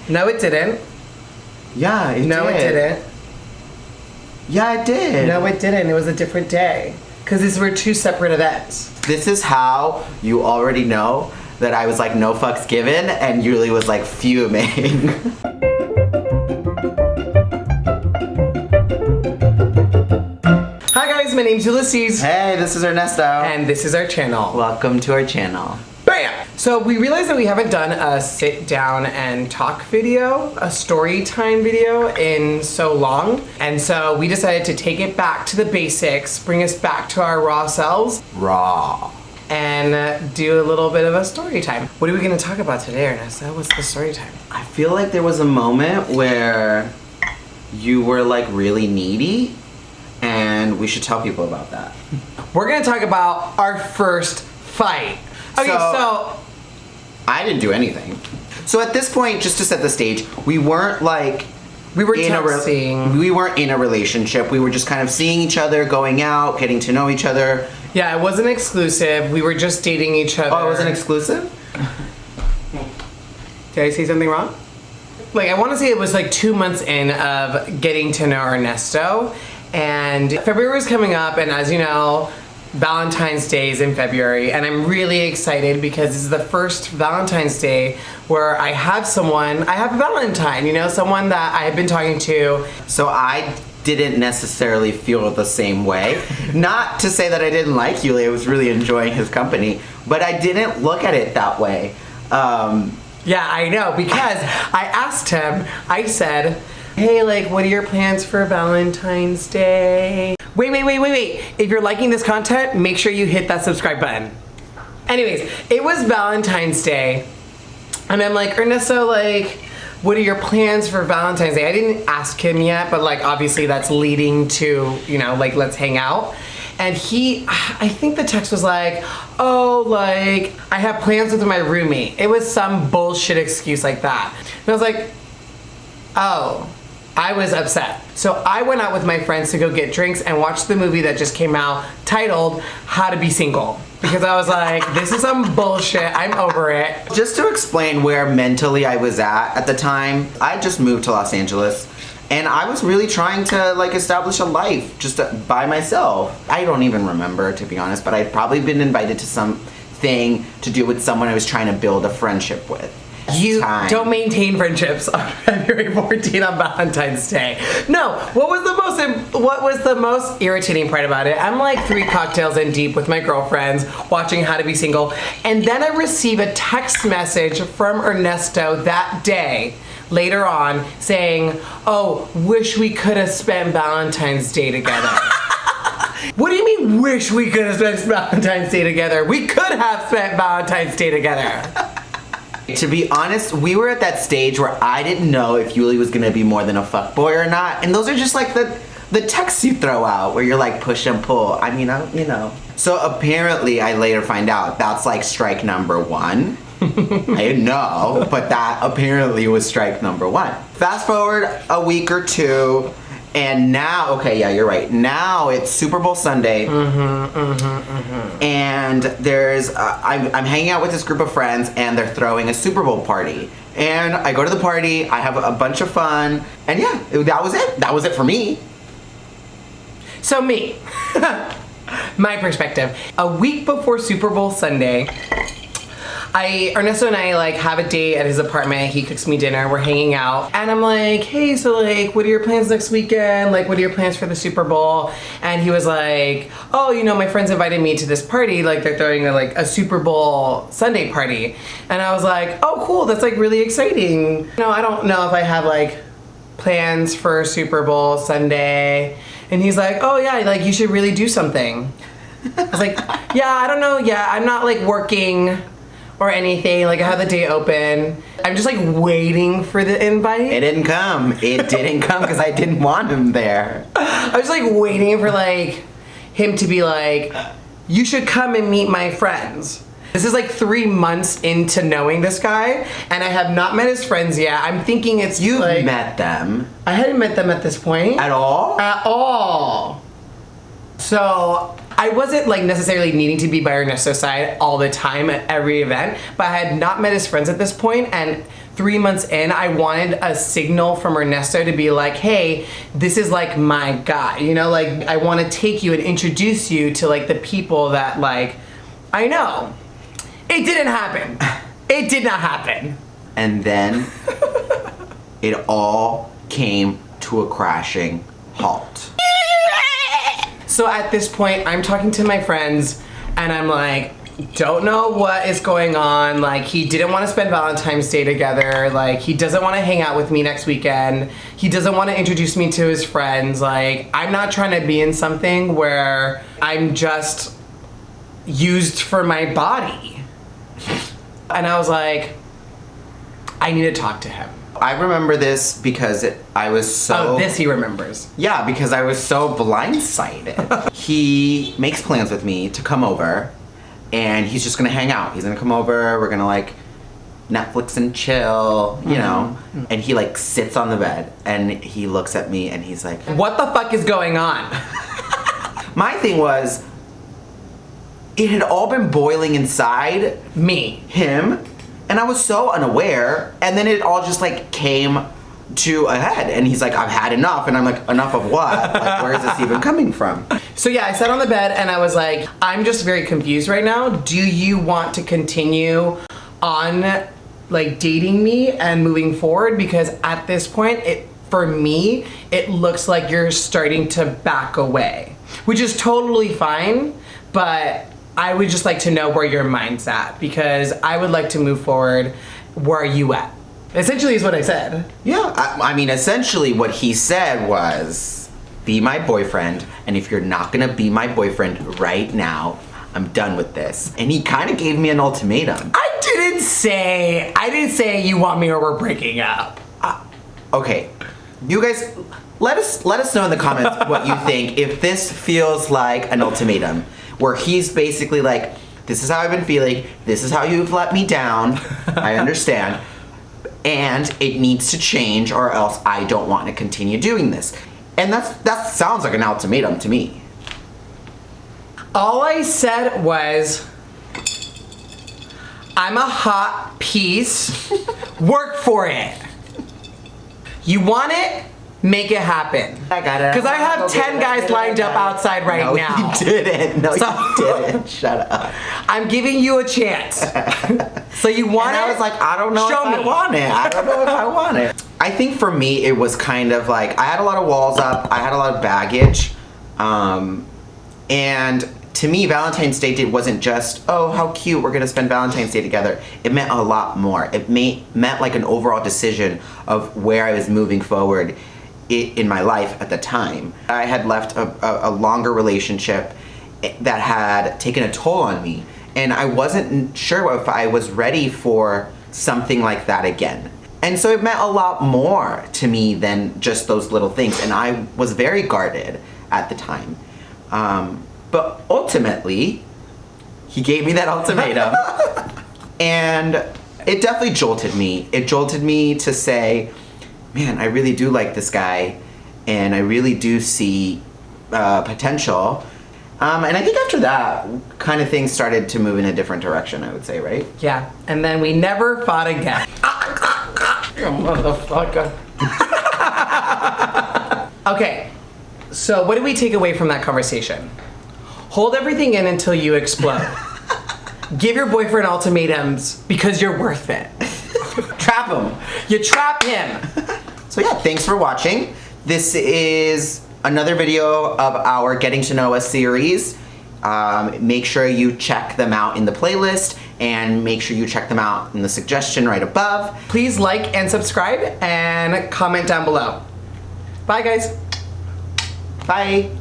No, it didn't. Yeah, it did. No, it didn't. Yeah, it did. No, it didn't. It was a different day. Because these were two separate events. This is how you already know that I was like, no fucks given, and Uly was like fuming. Hi guys, my name's Ulysses. Hey, this is Ernesto. And this is our channel. Welcome to our channel. Bam! So we realized that we haven't done a sit down and talk video, a story time video in so long. And so we decided to take it back to the basics, bring us back to our raw selves. Raw. And do a little bit of a story time. What are we gonna talk about today, Ernesto? What's the story time? I feel like there was a moment where you were like really needy, and we should tell people about that. We're gonna talk about our first fight. Okay, so I didn't do anything. So at this point, just to set the stage, we weren't like we were texting. We weren't in a relationship. We were just kind of seeing each other, going out, getting to know each other. Yeah, it wasn't exclusive. We were just dating each other. Oh, it wasn't exclusive? Did I say something wrong? Like, I want to say it was like 2 months in of getting to know Ernesto. And February was coming up, and as you know, Valentine's Day is in February, and I'm really excited because this is the first Valentine's Day where I have a Valentine, you know, someone that I have been talking to. So I didn't necessarily feel the same way. Not to say that I didn't like Uly, I was really enjoying his company, but I didn't look at it that way. Yeah, I know, because I asked him, I said, hey, like, what are your plans for Valentine's Day? Wait. If you're liking this content, make sure you hit that subscribe button. Anyways, it was Valentine's Day, and I'm like, Ernesto, like, what are your plans for Valentine's Day? I didn't ask him yet, but like, obviously that's leading to, you know, like, let's hang out. And I think the text was like, oh, like, I have plans with my roommate. It was some bullshit excuse like that. And I was like, oh. I was upset. So I went out with my friends to go get drinks and watch the movie that just came out titled How to Be Single. Because I was like, this is some bullshit, I'm over it. Just to explain where mentally I was at the time, I just moved to Los Angeles, and I was really trying to like establish a life just by myself. I don't even remember, to be honest, but I'd probably been invited to something to do with someone I was trying to build a friendship with. You don't maintain friendships on February 14th on Valentine's Day. No, what was the most irritating part about it? I'm like 3 cocktails in deep with my girlfriends watching How to Be Single, and then I receive a text message from Ernesto that day later on saying, oh, wish we could have spent Valentine's Day together. What do you mean, wish we could have spent Valentine's Day together? We could have spent Valentine's Day together. To be honest, we were at that stage where I didn't know if Uly was gonna be more than a fuckboy or not, and those are just like the texts you throw out where you're like push and pull. I mean, you know. So apparently, I later find out that's like strike number 1. I didn't know, but that apparently was strike number 1. Fast forward a week or two, and now, okay, yeah, you're right. Now it's Super Bowl Sunday, and there's I'm hanging out with this group of friends, and they're throwing a Super Bowl party. And I go to the party, I have a bunch of fun, and yeah, that was it. That was it for me. So me, my perspective. A week before Super Bowl Sunday, Ernesto and I like have a date at his apartment. He cooks me dinner, we're hanging out, and I'm like, hey, so like, what are your plans next weekend? Like, what are your plans for the Super Bowl? And he was like, oh, you know, my friends invited me to this party, like they're throwing a Super Bowl Sunday party. And I was like, oh, cool, that's like really exciting. You know, I don't know if I have like plans for Super Bowl Sunday. And he's like, oh yeah, like you should really do something. I was like, yeah, I don't know, yeah, I'm not like working or anything, like I have the day open. I'm just like waiting for the invite. It didn't come. It didn't come because I didn't want him there. I was like waiting for like him to be like, you should come and meet my friends. This is like 3 months into knowing this guy, and I have not met his friends yet. I'm thinking it's You've met them. I hadn't met them at this point. At all? At all. So I wasn't like necessarily needing to be by Ernesto's side all the time at every event, but I had not met his friends at this point, and 3 months in, I wanted a signal from Ernesto to be like, hey, this is like my guy, you know, like I want to take you and introduce you to like the people that like I know. It didn't happen. It did not happen. And then it all came to a crashing halt. So at this point, I'm talking to my friends and I'm like, don't know what is going on. Like, he didn't want to spend Valentine's Day together. Like, he doesn't want to hang out with me next weekend. He doesn't want to introduce me to his friends. Like, I'm not trying to be in something where I'm just used for my body. And I was like, I need to talk to him. I remember this because I was so... Oh, this he remembers. Yeah, because I was so blindsided. He makes plans with me to come over, and he's just gonna hang out. He's gonna come over, we're gonna like Netflix and chill, you know? And he like sits on the bed, and he looks at me, and he's like, what the fuck is going on? My thing was, it had all been boiling inside Me. him, and I was so unaware, and then it all just like came to a head, and he's like, I've had enough, and I'm like, enough of what? Like, where is this even coming from? So yeah, I sat on the bed and I was like, I'm just very confused right now. Do you want to continue on like dating me and moving forward? Because at this point, for me, it looks like you're starting to back away, which is totally fine, but I would just like to know where your mind's at, because I would like to move forward. Where are you at? Essentially is what I said. Yeah, I mean, essentially what he said was, be my boyfriend, and if you're not gonna be my boyfriend right now, I'm done with this. And he kind of gave me an ultimatum. I didn't say you want me or we're breaking up. Okay, you guys, let us know in the comments what you think, if this feels like an ultimatum, where he's basically like, this is how I've been feeling, this is how you've let me down, I understand, and it needs to change or else I don't want to continue doing this. And that sounds like an ultimatum to me. All I said was, I'm a hot piece, work for it. You want it? Make it happen. I got it. Because I have 10 guys lined up outside right now. No, you didn't. No, So- you didn't. Shut up. I'm giving you a chance. So you want And it? I was like, I don't know Show if I me. want it. I don't know if I want it. I think for me, it was kind of like, I had a lot of walls up. I had a lot of baggage. And to me, Valentine's Day wasn't just, oh, how cute, we're gonna spend Valentine's Day together. It meant a lot more. It meant like an overall decision of where I was moving forward in my life at the time. I had left a longer relationship that had taken a toll on me, and I wasn't sure if I was ready for something like that again. And so it meant a lot more to me than just those little things, and I was very guarded at the time. But ultimately, he gave me that ultimatum, and it definitely jolted me. It jolted me to say, man, I really do like this guy, and I really do see potential. And I think after that, kind of things started to move in a different direction, I would say, right? Yeah, and then we never fought again. You motherfucker. Okay, so what did we take away from that conversation? Hold everything in until you explode. Give your boyfriend ultimatums because you're worth it. Trap him. You trap him. So yeah, thanks for watching. This is another video of our Getting to Know Us series. Make sure you check them out in the playlist, and make sure you check them out in the suggestion right above. Please like and subscribe and comment down below. Bye, guys. Bye.